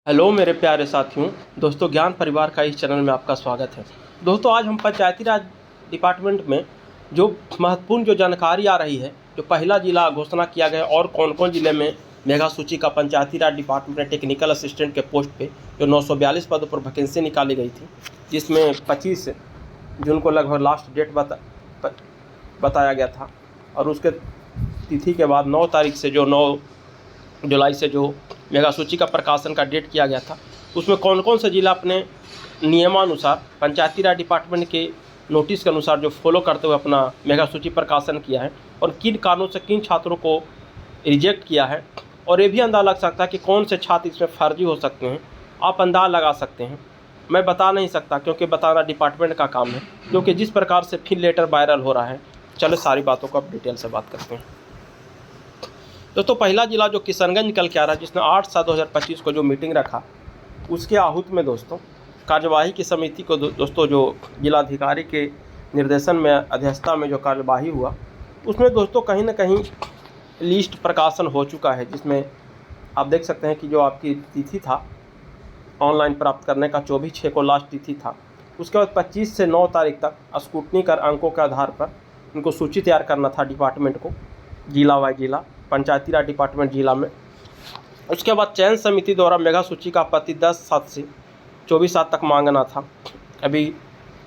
Hello मेरे प्यारे साथियों, दोस्तों ज्ञान परिवार का इस चैनल में आपका स्वागत है। दोस्तों आज हम पंचायती राज डिपार्टमेंट में जो महत्वपूर्ण जो जानकारी आ रही है, जो पहला जिला घोषणा किया गया और कौन कौन जिले में मेगा सूची का पंचायती राज डिपार्टमेंट में टेक्निकल असिस्टेंट के पोस्ट पे जो 942 पदों पर वैकेंसी निकाली गई थी, जिसमें 25 जून को लगभग लास्ट डेट बताया गया था और उसके तिथि के बाद 9 तारीख से जो 9 जुलाई से जो मेगा सूची का प्रकाशन का डेट किया गया था, उसमें कौन कौन से जिला अपने नियमानुसार पंचायती राज डिपार्टमेंट के नोटिस के अनुसार जो फॉलो करते हुए अपना मेगा सूची प्रकाशन किया है और किन कारणों से किन छात्रों को रिजेक्ट किया है। और ये भी अंदाज़ा लग सकता है कि कौन से छात्र इसमें फर्जी हो सकते हैं, आप अंदाज़ा लगा सकते हैं। मैं बता नहीं सकता क्योंकि बताना डिपार्टमेंट का काम है, क्योंकि जिस प्रकार से फिर लेटर वायरल हो रहा है। चलो सारी बातों को अब डिटेल से बात करते हैं। दोस्तों पहला जिला जो किशनगंज निकल के आ रहा है, जिसने 8/7/2025 को जो मीटिंग रखा, उसके आहूत में दोस्तों कार्यवाही की समिति को दोस्तों जो जिलाधिकारी के निर्देशन में अध्यक्षता में जो कार्यवाही हुआ, उसमें दोस्तों कहीं ना कहीं लिस्ट प्रकाशन हो चुका है, जिसमें आप देख सकते हैं कि जो आपकी तिथि था ऑनलाइन प्राप्त करने का 24/6 को लास्ट तिथि था। उसके बाद 25 से 9 तारीख तक स्क्रूटनी कर अंकों के आधार पर इनको सूची तैयार करना था डिपार्टमेंट को, जिला वाई जिला पंचायती राज डिपार्टमेंट जिला में। उसके बाद चयन समिति द्वारा मेगा सूची का आपत्ति 10/7 से 24/7 तक मांगना था अभी,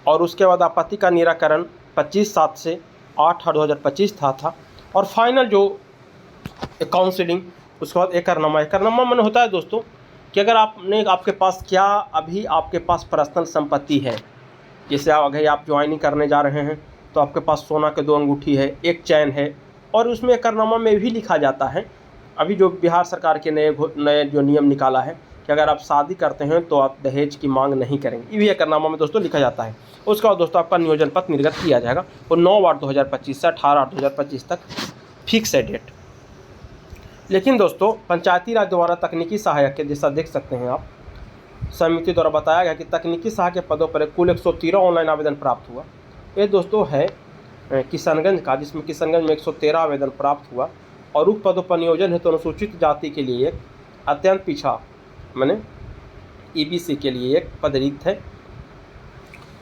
और उसके बाद आपत्ति का निराकरण 25/7 से 8/8/2025 था और फाइनल जो काउंसिलिंग उसके बाद एकरनामा मन होता है दोस्तों कि अगर आपके पास क्या अभी आपके पास पर्सनल संपत्ति है, जैसे अगर आप ज्वाइनिंग करने जा रहे हैं तो आपके पास सोना के 2 अंगूठी है, एक चैन है, और उसमें एकरनामा में भी लिखा जाता है अभी जो बिहार सरकार के नए जो नियम निकाला है कि अगर आप शादी करते हैं तो आप दहेज की मांग नहीं करेंगे, ये भी एकरनामा में दोस्तों लिखा जाता है। उसके बाद दोस्तों आपका नियोजन पत्र निर्गत किया जाएगा और 9/8/2025 से 18/8/2025 तक फिक्स है डेट। लेकिन दोस्तों पंचायती राज द्वारा तकनीकी सहायक के जैसा देख सकते हैं आप, समिति द्वारा बताया गया कि तकनीकी सहायक के पदों पर कुल 113 ऑनलाइन आवेदन प्राप्त हुआ। ये दोस्तों है किशनगंज का, जिसमें किशनगंज में 113 आवेदन प्राप्त हुआ और उक्त पदों पर नियोजन हेतु अनुसूचित जाति के लिए एक अत्यंत पिछड़ा माने ईबीसी के लिए एक पद रिक्त है।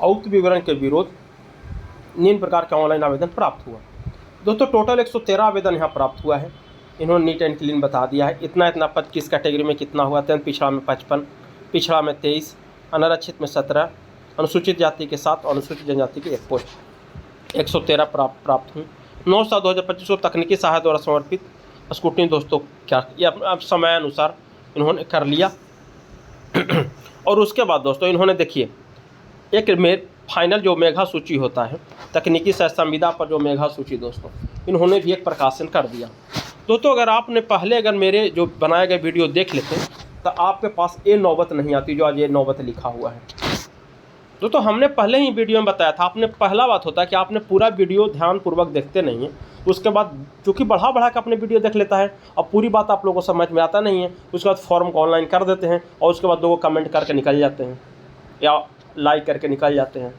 उक्त विवरण के विरोध निम्न प्रकार के ऑनलाइन आवेदन प्राप्त हुआ। दोस्तों टोटल 113 आवेदन यहाँ प्राप्त हुआ है। इन्होंने नीट एंड क्लीन बता दिया है इतना पद किस कैटेगरी में कितना हुआ। अत्यंत पिछड़ा में 55, पिछड़ा में 23, अनारक्षित में 17, अनुसूचित जाति के 7, अनुसूचित जनजाति के 1 पोस्ट 113 प्राप्त हुई। 9/7/2025 को तकनीकी सहायता द्वारा समर्पित स्क्रूटनी दोस्तों क्या ये अब समय अनुसार इन्होंने कर लिया। और उसके बाद दोस्तों इन्होंने देखिए एक फाइनल जो मेगा सूची होता है तकनीकी संविदा पर जो मेगा सूची दोस्तों इन्होंने भी एक प्रकाशन कर दिया। दोस्तों अगर मेरे जो बनाए गए वीडियो देख लेते तो आपके पास ये नौबत नहीं आती जो आज ये नौबत लिखा हुआ है। दोस्तों हमने पहले ही वीडियो में बताया था, आपने पहला बात होता है कि आपने पूरा वीडियो ध्यानपूर्वक देखते नहीं हैं, उसके बाद चूँकि बढ़ा के अपने वीडियो देख लेता है और पूरी बात आप लोगों को समझ में आता नहीं है, उसके बाद फॉर्म को ऑनलाइन कर देते हैं और उसके बाद 2 कमेंट करके निकल जाते हैं या लाइक करके निकल जाते हैं।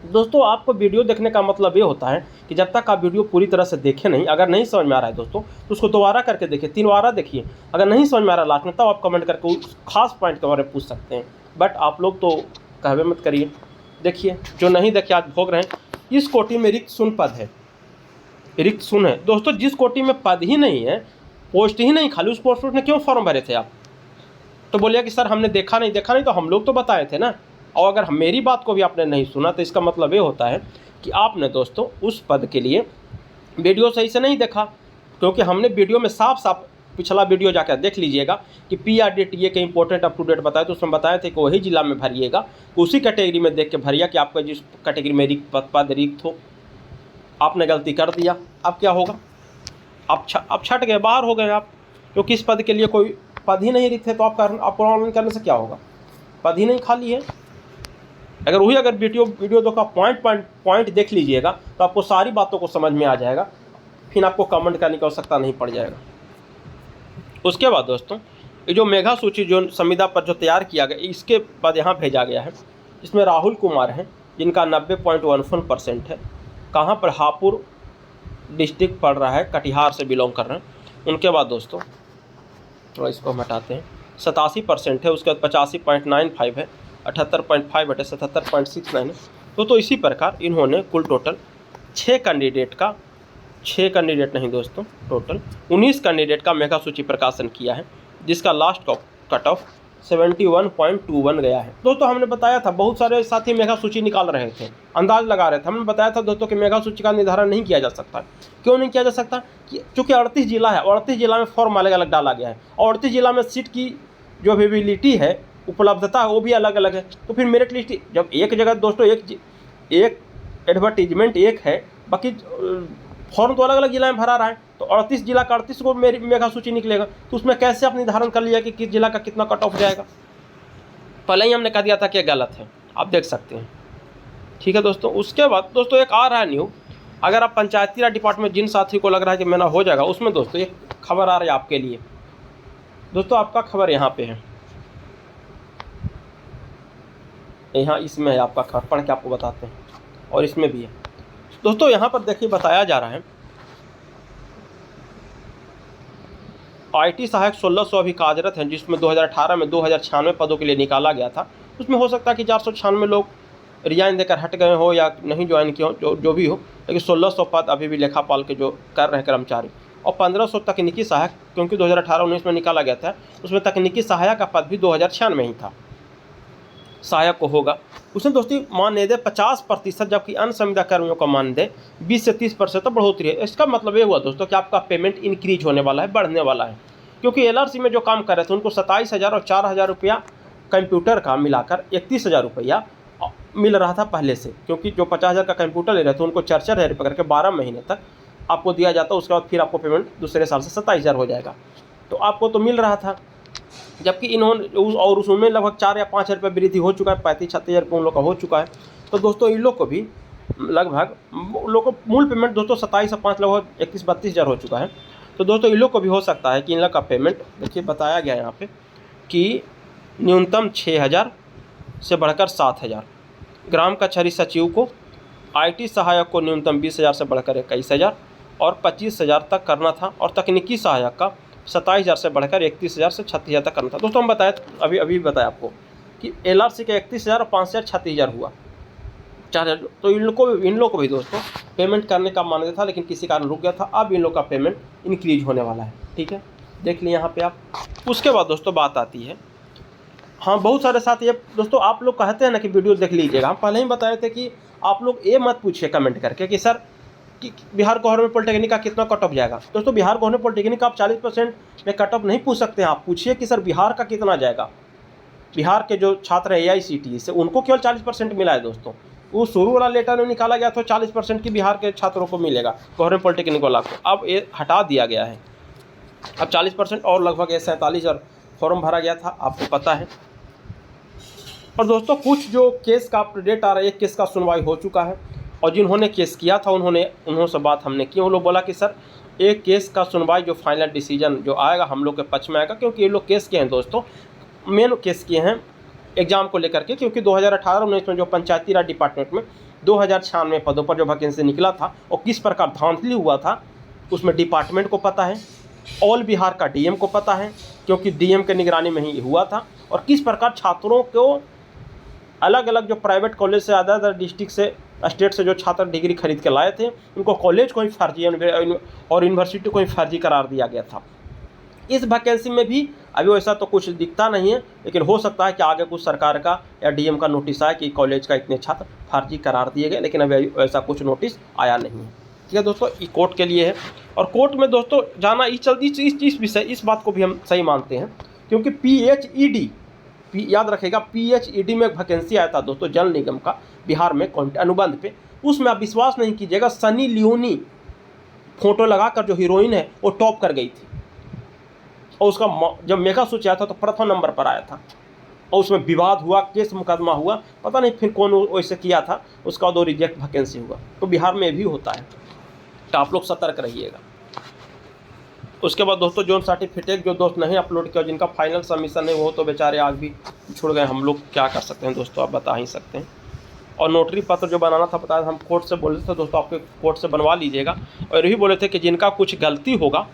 दोस्तों आपको वीडियो देखने का मतलब ये होता है कि जब तक आप वीडियो पूरी तरह से देखें नहीं, अगर नहीं समझ में आ रहा है दोस्तों तो उसको दोबारा करके देखिए, 3 बार देखिए। अगर नहीं समझ में आ रहा लास्ट में तब आप कमेंट करके उस खास पॉइंट के बारे में पूछ सकते हैं, बट आप लोग तो कहवे मत करिए। देखिए जो नहीं देखे आज भोग रहे हैं। इस कोटि में रिक्त शून्य पद है, रिक्त शून्य है दोस्तों। जिस कोटि में पद ही नहीं है, पोस्ट ही नहीं खाली, उस पोस्ट में क्यों फॉर्म भरे थे आप? तो बोलिए कि सर हमने देखा नहीं तो हम लोग तो बताए थे ना। और अगर मेरी बात को भी आपने नहीं सुना तो इसका मतलब ये होता है कि आपने दोस्तों उस पद के लिए वीडियो सही से नहीं देखा, क्योंकि हमने वीडियो में साफ साफ पिछला वीडियो जाकर देख लीजिएगा कि PRDTA के इंपॉर्टेंट अप टू डेट बताए तो उसमें बताए थे कि वही जिला में भरिएगा, उसी कैटेगरी में देख के भरिएगा कि आपका जिस कैटेगरी में पद रिक्त हो। आपने गलती कर दिया, अब क्या होगा? आप छट गए, बाहर हो गए आप, क्योंकि इस पद के लिए कोई पद ही नहीं रिक्त है। तो आपको ऑनलाइन करने से क्या होगा? पद ही नहीं खाली है। अगर वीडियो दो का पॉइंट देख लीजिएगा तो आपको सारी बातों को समझ में आ जाएगा, फिर आपको कमेंट करने की आवश्यकता नहीं पड़ जाएगा। उसके बाद दोस्तों ये जो मेगा सूची जो संविदा पर जो तैयार किया गया, इसके बाद यहाँ भेजा गया है। इसमें राहुल कुमार हैं जिनका 90.15% है। कहाँ पर? हापुड़ डिस्ट्रिक्ट पड़ रहा है, कटिहार से बिलोंग कर रहे हैं। उनके बाद दोस्तों थोड़ा इसको हम हटाते हैं। 87% है, उसके बाद 85.95 है, 78.5 बटे 77.69 है। तो इसी प्रकार इन्होंने कुल टोटल 6 कैंडिडेट नहीं दोस्तों, टोटल 19 कैंडिडेट का मेगा सूची प्रकाशन किया है, जिसका लास्ट कट ऑफ 71.21 गया है। दोस्तों हमने बताया था, बहुत सारे साथी मेगा सूची निकाल रहे थे, अंदाज लगा रहे थे। हमने बताया था दोस्तों कि मेगा सूची का निर्धारण नहीं किया जा सकता। क्यों नहीं किया जा सकता? कि चूँकि 38 जिला है, 38 जिला में फॉर्म अलग अलग डाला गया है, और 38 जिला में सीट की जो अवेलेबिलिटी है, उपलब्धता है, वो भी अलग अलग है। तो फिर मेरिट लिस्ट जब एक जगह दोस्तों एक एडवर्टीजमेंट एक है, बाकी फॉर्म तो अलग अलग जिला में भरा रहा है, तो 38 जिला का 38 को मेगा सूची निकलेगा। तो उसमें कैसे आप निर्धारण कर लिया कि किस जिला का कितना कट ऑफ जाएगा? पहले ही हमने कह दिया था कि गलत है, आप देख सकते हैं। ठीक है दोस्तों, उसके बाद दोस्तों एक आ रहा है न्यू, अगर आप पंचायती राज डिपार्टमेंट जिन साथी को लग रहा है कि मेरा हो जाएगा, उसमें दोस्तों एक खबर आ रही है आपके लिए। दोस्तों आपका खबर यहाँ पे है, यहाँ इसमें है आपका खबर, पढ़ के आपको बताते हैं, और इसमें भी है दोस्तों। यहाँ पर देखिए बताया जा रहा है, IT सहायक 1600 अभी कार्यरत हैं, जिसमें 2018 में 2096 पदों के लिए निकाला गया था। उसमें हो सकता है कि 496 लोग रिजाइन देकर हट गए हो या नहीं ज्वाइन किए हो, जो भी हो, लेकिन 1600 पद अभी भी लेखापाल के जो कर रहे हैं कर्मचारी, और 1500 तकनीकी सहायक, क्योंकि 2018-19 में निकाला गया था, उसमें तकनीकी सहायक का पद भी 2096 में ही था, सहायक को होगा। उसमें दोस्तों मानदेय 50%, जबकि अन्य संविदा कर्मियों का मानदेय 20 से 30% तक बढ़ोतरी है। इसका मतलब ये हुआ दोस्तों कि आपका पेमेंट इंक्रीज होने वाला है, बढ़ने वाला है, क्योंकि LRC में जो काम कर रहे थे उनको 27,000 और 4,000 रुपया कंप्यूटर का मिलाकर 31,000 रुपया मिल रहा था पहले से, क्योंकि जो 50,000 का कंप्यूटर ले रहे थे उनको 4,000 रुपये करके 12 महीने तक आपको दिया जाता, उसके बाद फिर आपको पेमेंट दूसरे साल से 27,000 हो जाएगा। तो आपको तो मिल रहा था, जबकि इन्होंने और उसमें लगभग 4 या 5 रुपये वृद्धि हो चुका है, 35-36 रुपये उन लोग का हो चुका है। तो दोस्तों इन लोग को भी लगभग लोग को मूल पेमेंट दोस्तों 27 से 5 लगभग 31-32 हज़ार हो चुका है। तो दोस्तों इन लोग को भी हो सकता है कि इन लोग का पेमेंट देखिए बताया गया यहाँ पे कि न्यूनतम 6,000 से बढ़कर 7,000, ग्राम कचहरी सचिव को, IT सहायक को न्यूनतम 20,000 से बढ़कर 21,000 और 25,000 तक करना था, और तकनीकी सहायक का 27,000 से बढ़कर 31,000 से 36,000 तक करना था। दोस्तों हम बताए अभी बताया आपको कि LRC का 31,000 और 5,000 36,000 हुआ, 4,000। तो इन लोग को भी दोस्तों पेमेंट करने का मानदेय था, लेकिन किसी कारण रुक गया था। अब इन लोग का पेमेंट इंक्रीज होने वाला है। ठीक है, देख लिए यहाँ पे आप। उसके बाद दोस्तों बात आती है, हाँ बहुत सारे साथ ये दोस्तों आप लोग कहते हैं ना कि वीडियो देख लीजिएगा। हम पहले ही बताए थे कि आप लोग ये मत पूछिए कमेंट करके कि सर कि बिहार गवर्नमेंट पॉलिटेक्निक का कितना कट ऑफ जाएगा। दोस्तों बिहार गवर्नमेंट पॉलिटेक्निक का आप 40% में कट ऑफ नहीं पूछ सकते हैं। आप पूछिए कि सर बिहार का कितना जाएगा। बिहार के जो छात्र हैं AICTE से, उनको केवल 40% मिला है दोस्तों। वो शुरू वाला लेटर में निकाला गया तो 40% की बिहार के छात्रों को मिलेगा, गवर्नमेंट पॉलिटेक्निक वाला को। अब ये हटा दिया गया है, अब 40% और लगभग 47,000 फॉर्म भरा गया था, आपको पता है। और दोस्तों कुछ जो केस का अपडेट आ रहा है, एक केस का सुनवाई हो चुका है, और जिन्होंने केस किया था उन्होंने बात हमने की। उन लोग बोला कि सर एक केस का सुनवाई जो फाइनल डिसीजन जो आएगा हम लोग के पक्ष में आएगा, क्योंकि ये लोग केस किए हैं दोस्तों, मेन केस किए हैं एग्जाम को लेकर के। क्योंकि 2018-19 में जो पंचायती राज डिपार्टमेंट में 2096 पदों पर जो वैकेंसी निकला था और किस प्रकार धांधली हुआ था, उसमें डिपार्टमेंट को पता है, ऑल बिहार का DM को पता है, क्योंकि DM के निगरानी में ही हुआ था। और किस प्रकार छात्रों को अलग अलग जो प्राइवेट कॉलेज से, अदर डिस्ट्रिक्ट से, स्टेट से जो छात्र डिग्री खरीद के लाए थे, उनको कॉलेज को ही फर्जी और यूनिवर्सिटी को ही फर्जी करार दिया गया था। इस वैकेंसी में भी अभी वैसा तो कुछ दिखता नहीं है, लेकिन हो सकता है कि आगे कुछ सरकार का या DM का नोटिस आए कि कॉलेज का इतने छात्र फर्जी करार दिए गए, लेकिन अभी ऐसा कुछ नोटिस आया नहीं है। ठीक है दोस्तों, ये कोर्ट के लिए है, और कोर्ट में दोस्तों जाना इस बात को भी हम सही मानते हैं, क्योंकि PHED याद रखेगा, PHED में एक वैकेंसी आया था दोस्तों जल निगम का बिहार में अनुबंध पे। उसमें आप विश्वास नहीं कीजिएगा, सनी लियोनी फोटो लगाकर जो हीरोइन है वो टॉप कर गई थी, और उसका जब मेगा सूची आया था तो प्रथम नंबर पर आया था, और उसमें विवाद हुआ, केस मुकदमा हुआ, पता नहीं फिर कौन वैसे किया था, उसका बाद वो रिजेक्ट वैकेंसी हुआ। तो बिहार में भी होता है, तो आप लोग सतर्क रहिएगा। उसके बाद दोस्तों जोन सर्टिफिकेट जो दोस्त नहीं अपलोड किया, जिनका फाइनल सबमिशन है, वो तो बेचारे आज भी छोड़ गए। हम लोग क्या कर सकते हैं दोस्तों, आप बता ही सकते हैं। और नोटरी पत्र जो बनाना था, पता है हम कोर्ट से बोले थे दोस्तों, आपके कोर्ट से बनवा लीजिएगा। और यही बोले थे कि जिनका कुछ गलती होगा,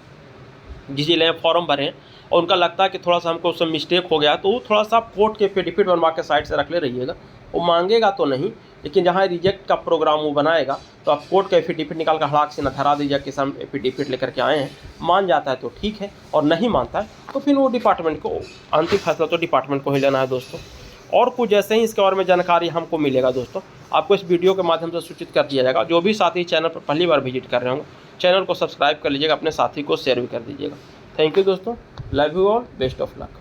जिस जिले में फॉर्म भरे और उनका लगता है कि थोड़ा सा हमको उससे मिस्टेक हो गया, तो वो थोड़ा सा कोर्ट के एफिडेविट बनवा के साइड से रख ले रहिएगा। वो मांगेगा तो नहीं, लेकिन जहाँ रिजेक्ट का प्रोग्राम वो बनाएगा तो आप कोर्ट का एफिडेविट निकाल कर हड़ाक से न धरा दीजिए कि हम एफिडेविट लेकर के आए हैं। मान जाता है तो ठीक है, और नहीं मानता है तो फिर वो डिपार्टमेंट को, अंतिम फैसला तो डिपार्टमेंट को ही लेना है दोस्तों। और कुछ जैसे ही इसके बारे में जानकारी हमको मिलेगा दोस्तों, आपको इस वीडियो के माध्यम से सूचित कर दिया जाएगा। जो भी साथी चैनल पर पहली बार विजिट कर रहे होंगे, चैनल को सब्सक्राइब कर लीजिएगा, अपने साथी को शेयर भी कर दीजिएगा। थैंक यू दोस्तों, love you all, best of luck.